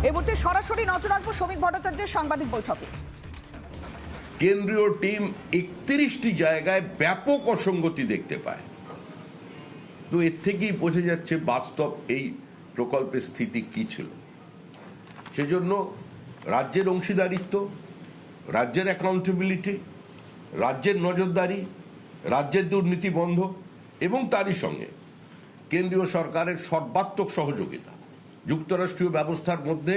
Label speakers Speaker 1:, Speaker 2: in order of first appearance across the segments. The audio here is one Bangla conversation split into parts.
Speaker 1: এই মুহূর্তে সরাসরি নজর রাখবো শ্রমিক ভট্টাচার্যের সাংবাদিক বৈঠকে।
Speaker 2: কেন্দ্রীয় টিম 31টি জায়গায় ব্যাপক অসঙ্গতি দেখতে পায়। তো এর থেকেই বোঝা যাচ্ছে বাস্তব এই প্রকল্পের স্থিতি কি ছিল। সেজন্য রাজ্যের অংশীদারিত্ব, রাজ্যের অ্যাকাউন্টেবিলিটি, রাজ্যের নজরদারি, রাজ্যের দুর্নীতি বন্ধ এবং তারই সঙ্গে কেন্দ্রীয় সরকারের সর্বাত্মক সহযোগিতা, যুক্তরাষ্ট্রীয় ব্যবস্থার মধ্যে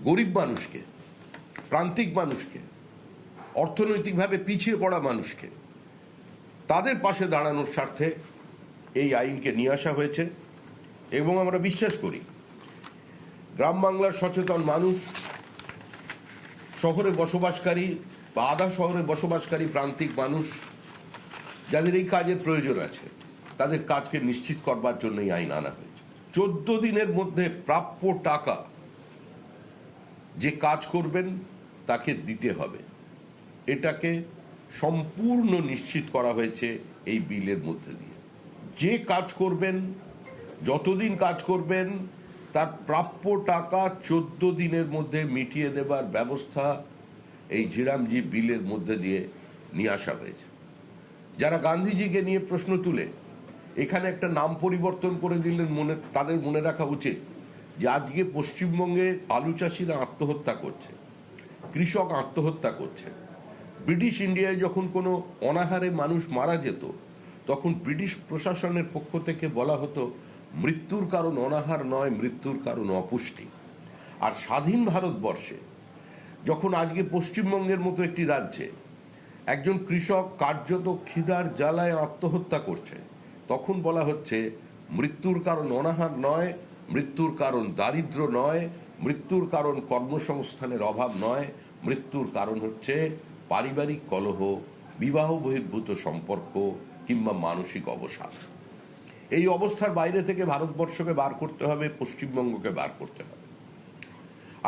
Speaker 2: গরিব মানুষকে, প্রান্তিক মানুষকে, অর্থনৈতিকভাবে পিছিয়ে পড়া মানুষকে তাদের পাশে দাঁড়ানোর স্বার্থে এই আইনকে নিয়ে আসা হয়েছে। এবং আমরা বিশ্বাস করি গ্রাম বাংলার সচেতন মানুষ, শহরে বসবাসকারী বা আধা শহরে বসবাসকারী প্রান্তিক মানুষ যাদের এই কাজের প্রয়োজন আছে, তাদের কাজকে নিশ্চিত করবার জন্য এই আইন আনা হয়েছে। 14 দিনের মধ্যে প্রাপ্য টাকা যে কাজ করবেন তাকে দিতে হবে, এটাকে সম্পূর্ণ নিশ্চিত করা হয়েছে এই বিলের মধ্যে দিয়ে। যে কাজ করবেন, যতদিন কাজ করবেন, তার প্রাপ্য টাকা 14 দিনের মধ্যে মিটিয়ে দেবার ব্যবস্থা এই ঝিরামজি বিলের মধ্যে দিয়ে নিয়ে আসা হয়েছে। যারা গান্ধীজিকে নিয়ে প্রশ্ন তুলে এখানে একটা নাম পরিবর্তন করে দিলেন, তাদের মনে রাখা উচিত যে আজকে পশ্চিমবঙ্গে আলু চাষিরা আত্মহত্যা করছে, কৃষক আত্মহত্যা করছে। ব্রিটিশ ইন্ডিয়ায় যখন কোনো অনাহারে মানুষ মারা যেত, তখন ব্রিটিশ প্রশাসনের পক্ষ থেকে বলা হতো মৃত্যুর কারণ অনাহার নয়, মৃত্যুর কারণ অপুষ্টি। আর স্বাধীন ভারতবর্ষে যখন আজকে পশ্চিমবঙ্গের মতো একটি রাজ্যে একজন কৃষক কার্যত খিদার জ্বালায় আত্মহত্যা করছে, তখন বলা হচ্ছে মৃত্যুর কারণ অনাহার নয়, মৃত্যুর কারণ দারিদ্র্য নয়, মৃত্যুর কারণ কর্মসংস্থানের অভাব নয়, মৃত্যুর কারণ হচ্ছে পারিবারিক কলহ, বিবাহ বহির্ভূত সম্পর্ক কিংবা মানসিক অবসাদ। এই অবস্থার বাইরে থেকে ভারতবর্ষকে বার করতে হবে, পশ্চিমবঙ্গকে বার করতে হবে।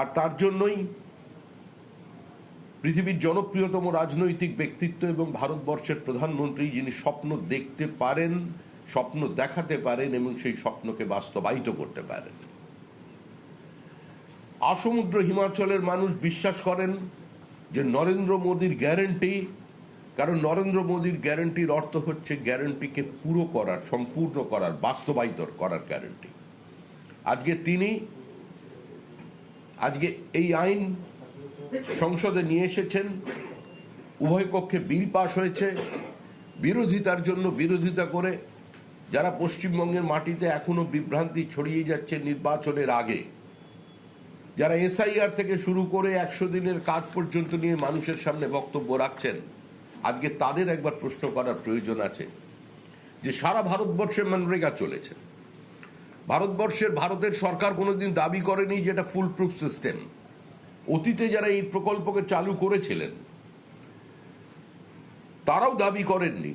Speaker 2: আর তার জন্যই পৃথিবীর জনপ্রিয়তম রাজনৈতিক ব্যক্তিত্ব এবং ভারতবর্ষের প্রধানমন্ত্রী, যিনি স্বপ্ন দেখতে পারেন, স্বপ্ন দেখাতে পারেন এবং সেই স্বপ্নকে বাস্তবায়িত করতে পারেন। আসমুদ্র হিমাচলের মানুষ বিশ্বাস করেন যে নরেন্দ্র মোদীর গ্যারান্টি, কারণ নরেন্দ্র মোদীর গ্যারান্টির অর্থ হচ্ছে গ্যারান্টিকে পুরো করার, সম্পূর্ণ করার, বাস্তবায়িত করার গ্যারান্টি। আজকে এই আইন সংসদে নিয়ে এসেছেন, উভয় পক্ষে বিল পাশ হয়েছে। বিরোধিতার জন্য বিরোধিতা করে যারা পশ্চিমবঙ্গের মাটিতে এখনো বিভ্রান্তি ছড়িয়ে যাচ্ছে নির্বাচনের আগে, যারা এসআইআর থেকে শুরু করে 100 দিনের কাজ পর্যন্ত নিয়ে মানুষের সামনে বক্তব্য রাখছেন, আজকে তাদের একবার প্রশ্ন করার প্রয়োজন আছে যে সারা ভারতবর্ষে মনরেগা চলেছে। ভারতের সরকার কোনোদিন দাবি করেনি যে এটা ফুল প্রুফ সিস্টেম। অতীতে যারা এই প্রকল্পকে চালু করেছিলেন তারাও দাবি করেননি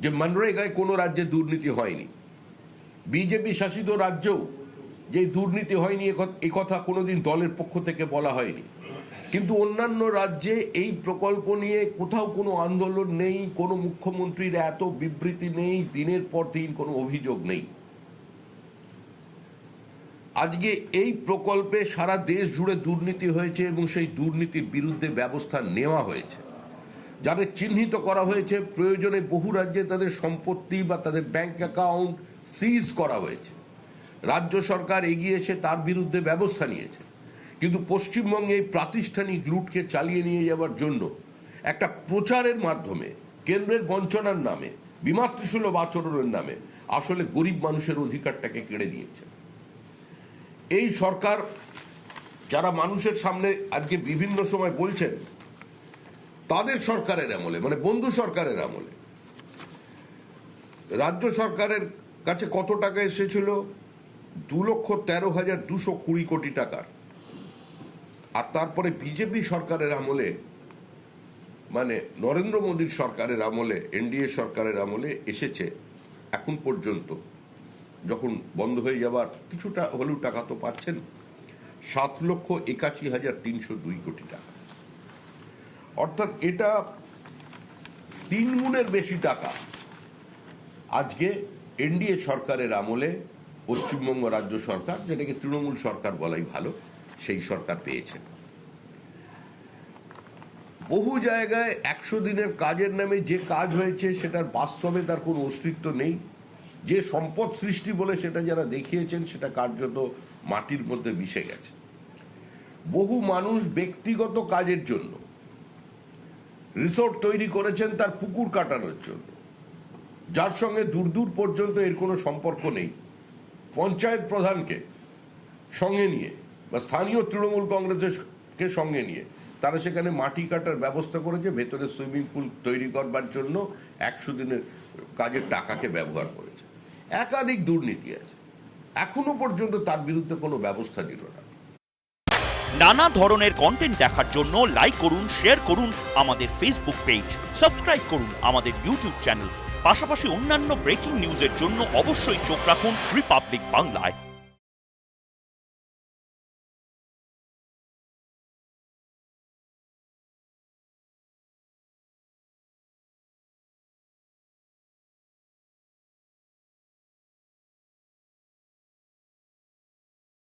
Speaker 2: যে মনরেগায় কোনো রাজ্যে দুর্নীতি হয়নি। বিজেপি শাসিত রাজ্যেও যে দুর্নীতি হয়নি এ কথা কোনোদিন দলের পক্ষ থেকে বলা হয়নি। কিন্তু অন্যান্য রাজ্যে এই প্রকল্প নিয়ে কোথাও কোনো আন্দোলন নেই, কোনো মুখ্যমন্ত্রীর এত বিবৃতি নেই, দিনের পর দিন কোনো অভিযোগ নেই। আজকে এই প্রকল্পে সারা দেশ জুড়ে দুর্নীতি হয়েছে এবং সেই দুর্নীতির বিরুদ্ধে ব্যবস্থা নেওয়া হয়েছে। যাদের চিহ্নিত করা হয়েছে, প্রয়োজনে বহু রাজ্যে তাদের সম্পত্তি বা তাদের ব্যাংক অ্যাকাউন্ট সিজ করা হয়েছে। রাজ্য সরকার এগিয়ে এসে তার বিরুদ্ধে ব্যবস্থা নিয়েছে। কিন্তু পশ্চিমবঙ্গে এই প্রাতিষ্ঠানিক লুটকে চালিয়ে নিয়ে যাওয়ার জন্য একটা প্রচারের মাধ্যমে, কেন্দ্রের বঞ্চনার নামে, বিমাতৃসুলভ আচরণের নামে আসলে গরিব মানুষের অধিকারটাকে কেড়ে নিয়েছে। এই সরকার যারা মানুষের সামনে আজকে বিভিন্ন সময় বলছেন, তাদের সরকারের আমলে, মানে বন্ধু সরকারের আমলে রাজ্য সরকারের কাছে কত টাকা এসেছিল? 2,13,220 কোটি টাকার। আর তারপরে বিজেপি সরকারের আমলে, মানে নরেন্দ্র মোদীর সরকারের আমলে, এনডিএ সরকারের আমলে এসেছে এখন পর্যন্ত, যখন বন্ধ হয়ে যাবার কিছুটা হলেও টাকা তো পাচ্ছেন, 7,81,302 কোটি টাকা। অর্থাৎ এটা 3 গুণের বেশি টাকা আজকে এনডিএ সরকারের আমলে পশ্চিমবঙ্গ রাজ্য সরকার, যেটাকে তৃণমূল সরকার বলাই ভালো, সেই সরকার পেয়েছেন। বহু জায়গায় 100 দিনের কাজের নামে যে কাজ হয়েছে সেটার বাস্তবে তার কোনো অস্তিত্ব নেই। যে সম্পদ সৃষ্টি বলে সেটা যারা দেখিয়েছেন সেটা কার্যত মাটির মধ্যে মিশে গেছে। বহু মানুষ ব্যক্তিগত কাজের জন্য রিসোর্ট তৈরি করেছেন তার পুকুর কাটানোর জন্য, যার সঙ্গে দূর দূর পর্যন্ত এর কোনো সম্পর্ক নেই। পঞ্চায়েত প্রধানকে সঙ্গে নিয়ে বা স্থানীয় তৃণমূল কংগ্রেসকে সঙ্গে নিয়ে তারা সেখানে মাটি কাটার ব্যবস্থা করেছে, ভেতরে সুইমিং পুল তৈরি করবার জন্য 100 দিনের কাজের টাকাকে ব্যবহার করেছে। একাধিক দুর্নীতি আছে, এখনো পর্যন্ত তার বিরুদ্ধে কোনো ব্যবস্থা নিল না।
Speaker 3: নানা ধরনের কন্টেন্ট দেখার জন্য লাইক করুন, শেয়ার করুন আমাদের ফেসবুক পেজ, সাবস্ক্রাইব করুন আমাদের ইউটিউব চ্যানেল। পাশাপাশি অন্যান্য ব্রেকিং নিউজের জন্য অবশ্যই চোখ রাখুন রিপাবলিক বাংলায়।